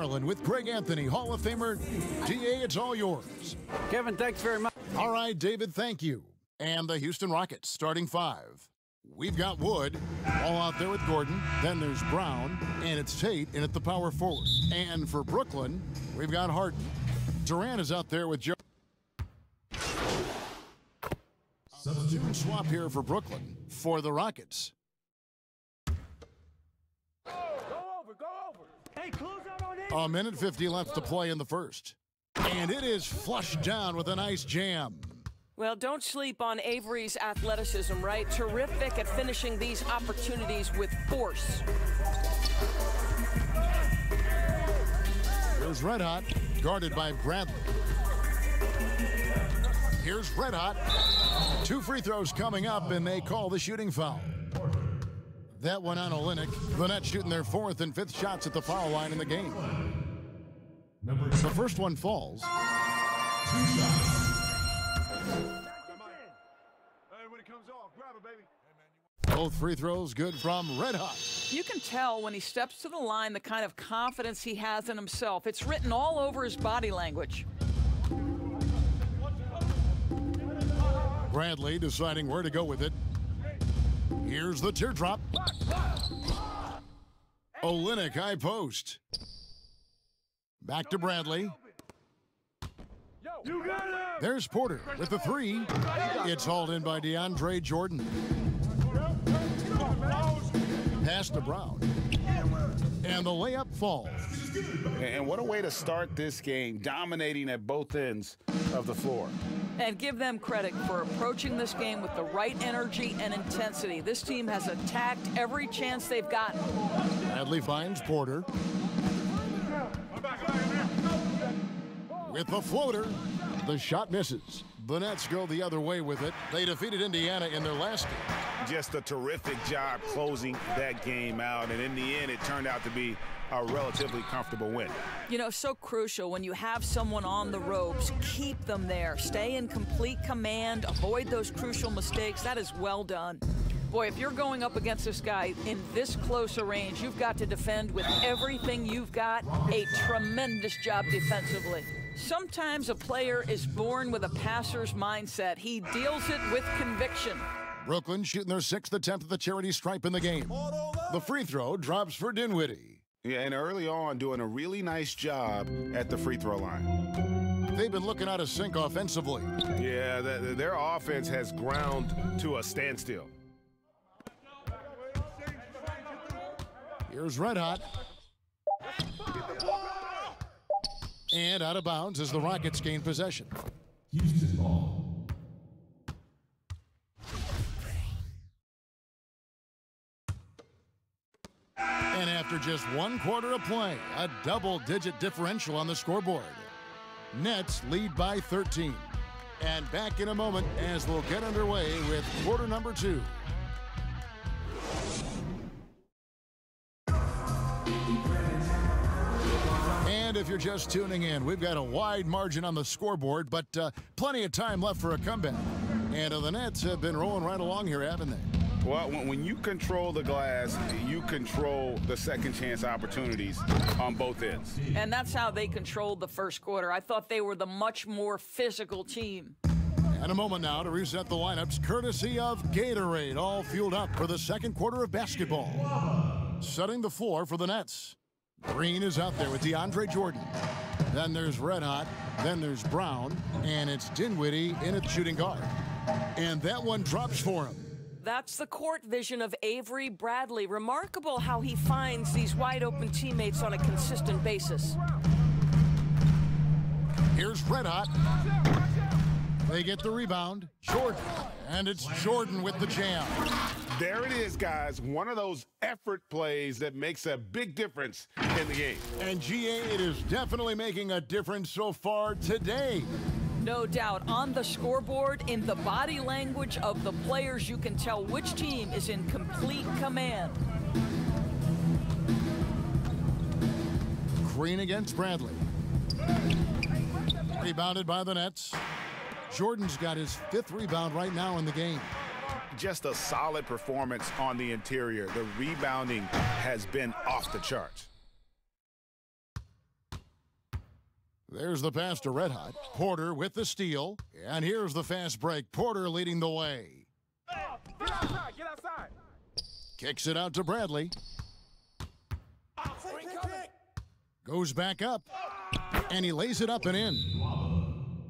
Garland with Greg Anthony, Hall of Famer. DA, it's all yours. Kevin, thanks very much. All right, David, thank you. And the Houston Rockets, starting five. We've got Wood, all out there with Gordon. Then there's Brown, and it's Tate in at the power forward. And for Brooklyn, we've got Harden. Durant is out there with Joe. Substitute swap here for Brooklyn for the Rockets. Go over. Hey, close out on it. A minute 50 left to play in the first. And it is flushed down with a nice jam. Well, don't sleep on Avery's athleticism, right? Terrific at finishing these opportunities with force. Here's Red Hot, guarded by Bradley. Here's Red Hot. 2 free throws coming up, and they call the shooting foul. That one on Olynyk. The Nets shooting their 4th and 5th shots at the foul line in the game. The first one falls. 2 shots. Both free throws good from Red Hot. You can tell when he steps to the line the kind of confidence he has in himself. It's written all over his body language. Bradley deciding where to go with it. Here's the teardrop. Olynyk high post. Back to Bradley. There's Porter with the 3. It's hauled in by DeAndre Jordan. Pass to Brown. And the layup falls. And what a way to start this game, dominating at both ends of the floor. And give them credit for approaching this game with the right energy and intensity. This team has attacked every chance they've gotten. Bradley finds Porter. With the floater, the shot misses. The Nets go the other way with it. They defeated Indiana in their last game. Just a terrific job closing that game out, and in the end, it turned out to be a relatively comfortable win. You know, so crucial when you have someone on the ropes. Keep them there. Stay in complete command. Avoid those crucial mistakes. That is well done. Boy, if you're going up against this guy in this close a range, you've got to defend with everything you've got. A tremendous job defensively. Sometimes a player is born with a passer's mindset. He deals it with conviction. Brooklyn shooting their 6th attempt at the charity stripe in the game. The free throw drops for Dinwiddie. Yeah, and early on doing a really nice job at the free throw line. They've been looking out of sync offensively. Yeah, their offense has ground to a standstill. Here's Red Hot. And out of bounds as the Rockets gain possession. Houston ball. And after just 1 quarter of play, a double-digit differential on the scoreboard. Nets lead by 13. And back in a moment as we'll get underway with quarter number 2. And if you're just tuning in, we've got a wide margin on the scoreboard, but plenty of time left for a comeback. And the Nets have been rolling right along here, haven't they? Well, when you control the glass, you control the second chance opportunities on both ends. And that's how they controlled the first quarter. I thought they were the much more physical team. And a moment now to reset the lineups, courtesy of Gatorade, all fueled up for the second quarter of basketball. Setting the floor for the Nets. Green is out there with DeAndre Jordan. Then there's Red Hot. Then there's Brown. And it's Dinwiddie in at shooting guard. And that one drops for him. That's the court vision of Avery Bradley. Remarkable how he finds these wide-open teammates on a consistent basis. Here's Red Hot. They get the rebound. Jordan. And it's Jordan with the jam. There it is, guys. One of those effort plays that makes a big difference in the game. And GA, it is definitely making a difference so far today. No doubt. On the scoreboard, in the body language of the players, you can tell which team is in complete command. Green against Bradley. Rebounded by the Nets. Jordan's got his 5th rebound right now in the game. Just a solid performance on the interior. The rebounding has been off the charts. There's the pass to Red Hot. Porter with the steal. And here's the fast break. Porter leading the way. Get outside, get outside. Kicks it out to Bradley. Goes back up. And he lays it up and in.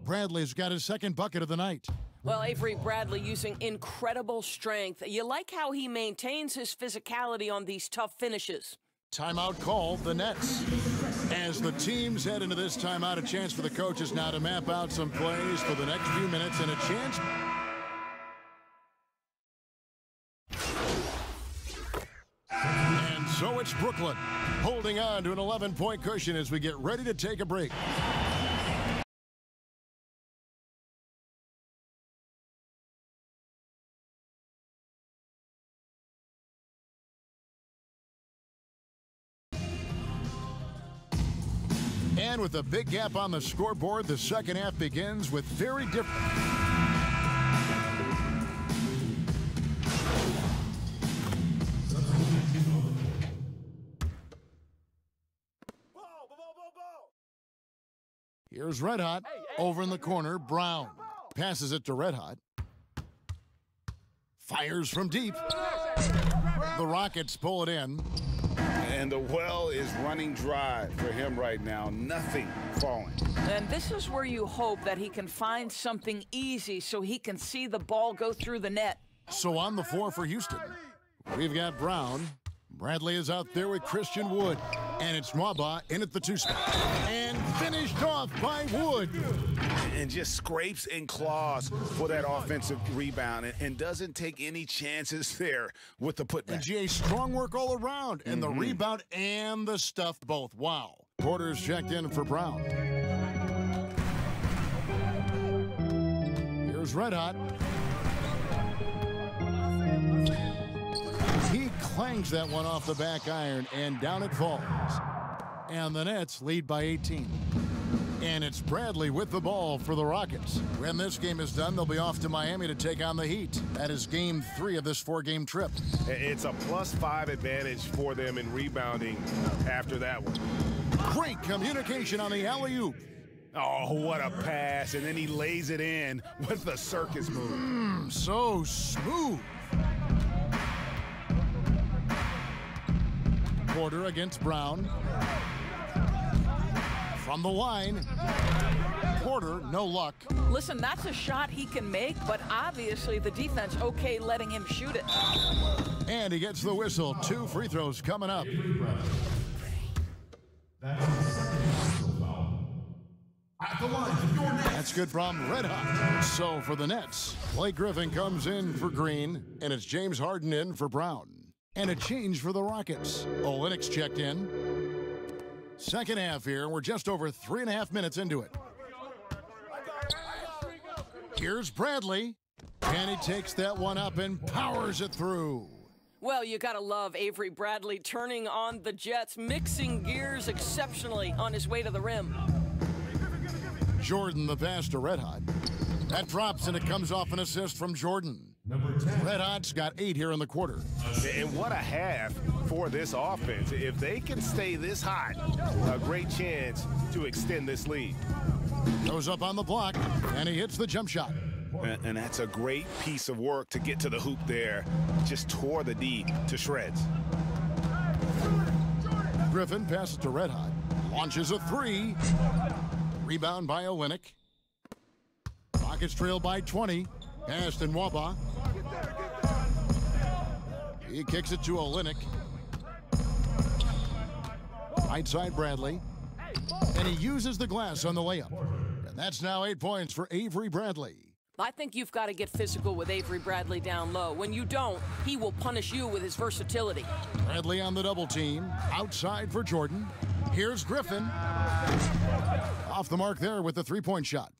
Bradley's got his second bucket of the night. Well, Avery Bradley using incredible strength. You like how he maintains his physicality on these tough finishes. Timeout called, the Nets. As the teams head into this timeout, a chance for the coaches now to map out some plays for the next few minutes and a chance. And so it's Brooklyn holding on to an 11-point cushion as we get ready to take a break. And with a big gap on the scoreboard, the second half begins with very different. Here's Red Hot over in the corner. Brown passes it to Red Hot. Fires from deep. The Rockets pull it in. And the well is running dry for him right now. Nothing falling. And this is where you hope that he can find something easy so he can see the ball go through the net. So on the floor for Houston, we've got Brown. Bradley is out there with Christian Wood. And it's Nwaba in at the 2 spot. And finished off by Wood. And just scrapes and claws for that offensive rebound and doesn't take any chances there with the putback. And GA, strong work all around. And the rebound and the stuff both. Wow. Porter's checked in for Brown. Here's Red Hot. He clangs that one off the back iron, and down it falls. And the Nets lead by 18. And it's Bradley with the ball for the Rockets. When this game is done, they'll be off to Miami to take on the Heat. That is game 3 of this 4-game trip. It's a +5 advantage for them in rebounding after that one. Great communication on the alley-oop. Oh, what a pass. And then he lays it in with the circus move. So smooth. Porter against Brown. From the line. Porter, no luck. Listen, that's a shot he can make, but obviously the defense okay letting him shoot it. And he gets the whistle. 2 free throws coming up. That's good from Red Hot. So for the Nets, Blake Griffin comes in for Green, and it's James Harden in for Brown. And a change for the Rockets. Olynyk's checked in. Second half here. We're just over 3.5 minutes into it. Here's Bradley. And he takes that one up and powers it through. Well, you gotta love Avery Bradley turning on the Jets, mixing gears exceptionally on his way to the rim. Jordan the pass to Red Hot. That drops and it comes off an assist from Jordan. Red Hot's got 8 here in the quarter. And what a half for this offense. If they can stay this hot, a great chance to extend this lead. Goes up on the block, and he hits the jump shot. And that's a great piece of work to get to the hoop there. Just tore the D to shreds. Griffin passes to Red Hot. Launches a 3. Rebound by Olynyk. Rockets trail by 20. Pass to Nwaba. He kicks it to Olynyk. Right side Bradley. And he uses the glass on the layup. And that's now 8 points for Avery Bradley. I think you've got to get physical with Avery Bradley down low. When you don't, he will punish you with his versatility. Bradley on the double team. Outside for Jordan. Here's Griffin. Off the mark there with the 3-point shot.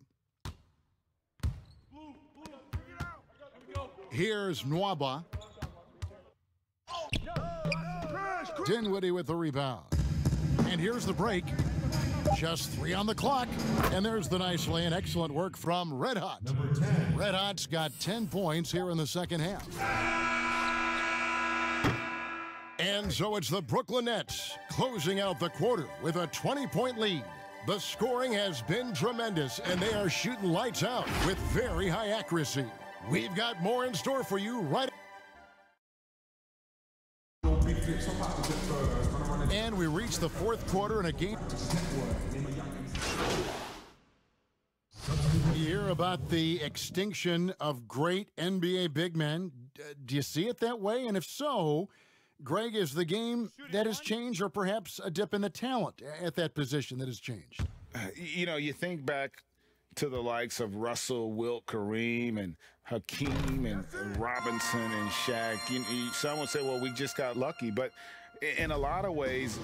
Here's Nwaba. Dinwiddie with the rebound. And here's the break. Just 3 on the clock. And there's the nice lay-in. Excellent work from Red Hot. Red Hot's got 10 points here in the second half. And so it's the Brooklyn Nets closing out the quarter with a 20-point lead. The scoring has been tremendous, and they are shooting lights out with very high accuracy. We've got more in store for you right. And we reach the fourth quarter in a game. You hear about the extinction of great NBA big men. Do you see it that way? And if so, Greg, is the game that has changed, or perhaps a dip in the talent at that position that has changed? You know, you think back to the likes of Russell, Wilt, Kareem, and Hakeem, and Robinson, and Shaq. Some would say, well, we just got lucky. But in a lot of ways,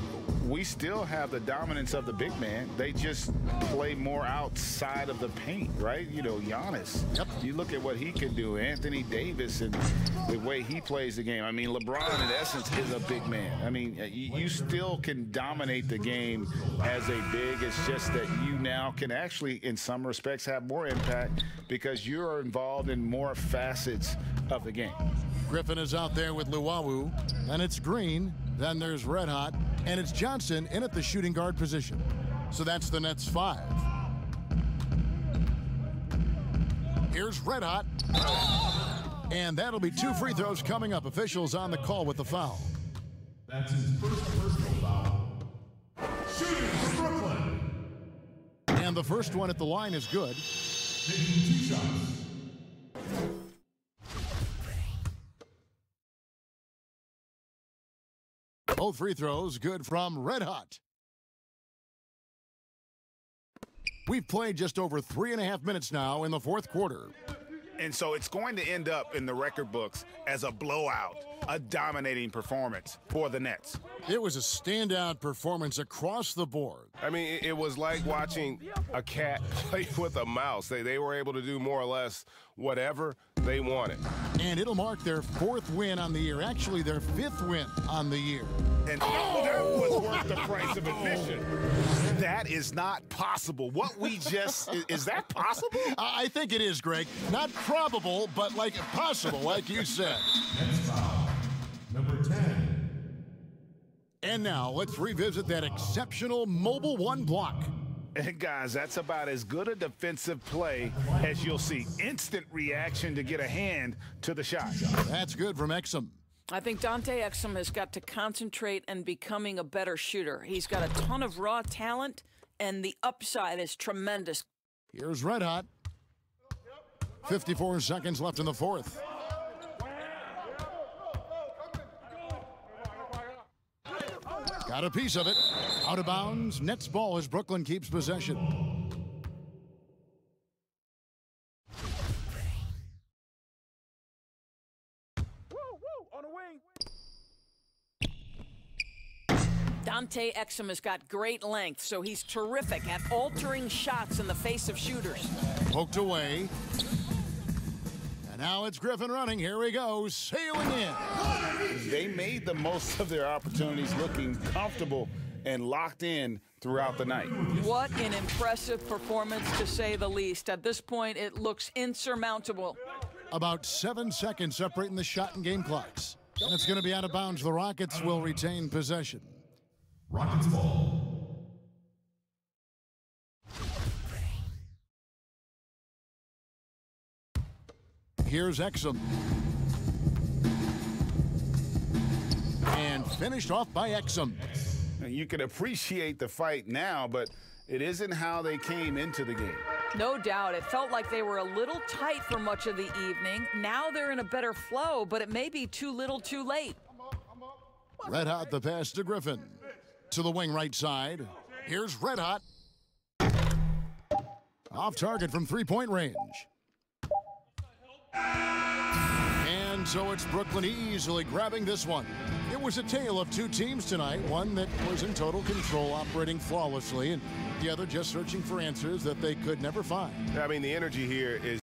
we still have the dominance of the big man. They just play more outside of the paint, right? You know, Giannis. Yep. You look at what he can do. Anthony Davis and the way he plays the game. I mean, LeBron, in essence, is a big man. I mean, you still can dominate the game as a big. It's just that you now can actually, in some respects, have more impact because you're involved in more facets of the game. Griffin is out there with Luwawu, and it's Green. Then there's Red Hot, and it's Johnson in at the shooting guard position. So that's the Nets 5. Here's Red Hot. And that'll be 2 free throws coming up. Officials on the call with the foul. That's his first personal foul. Shooting for Brooklyn. And the first one at the line is good. Taking 2 shots. Both free throws good from Red Hot. We've played just over 3.5 minutes now in the fourth quarter. And so it's going to end up in the record books as a blowout, a dominating performance for the Nets. It was a standout performance across the board. I mean, it was like watching a cat play with a mouse. They were able to do more or less whatever they wanted. And it'll mark their 4th win on the year. Actually, their 5th win on the year. And that was worth the price of admission. That is not possible. What we just, is that possible? I think it is, Greg. Not probable, but like possible, like you said. Next foul. Number 10. And now let's revisit that exceptional Mobile 1 block. And guys, that's about as good a defensive play as you'll see. Instant reaction to get a hand to the shot. That's good from Exum. I think Dante Exum has got to concentrate and becoming a better shooter. He's got a ton of raw talent, and the upside is tremendous. Here's Red Hot. 54 seconds left in the fourth. Got a piece of it. Out of bounds. Nets ball as Brooklyn keeps possession. On the wing. Dante Exum has got great length, so he's terrific at altering shots in the face of shooters. Poked away. And now it's Griffin running. Here he goes, sailing in. They made the most of their opportunities, looking comfortable and locked in throughout the night. What an impressive performance, to say the least. At this point, it looks insurmountable. About 7 seconds separating the shot and game clocks. And it's going to be out of bounds. The Rockets will retain possession. Rockets ball. Here's Exum. And finished off by Exum. You can appreciate the fight now, but it isn't how they came into the game. No doubt. It felt like they were a little tight for much of the evening. Now they're in a better flow, but it may be too little too late. Red Hot the pass to Griffin. To the wing right side. Here's Red Hot. Off target from three-point range. And so it's Brooklyn easily grabbing this one. It was a tale of 2 teams tonight, one that was in total control, operating flawlessly, and the other just searching for answers that they could never find. I mean, the energy here is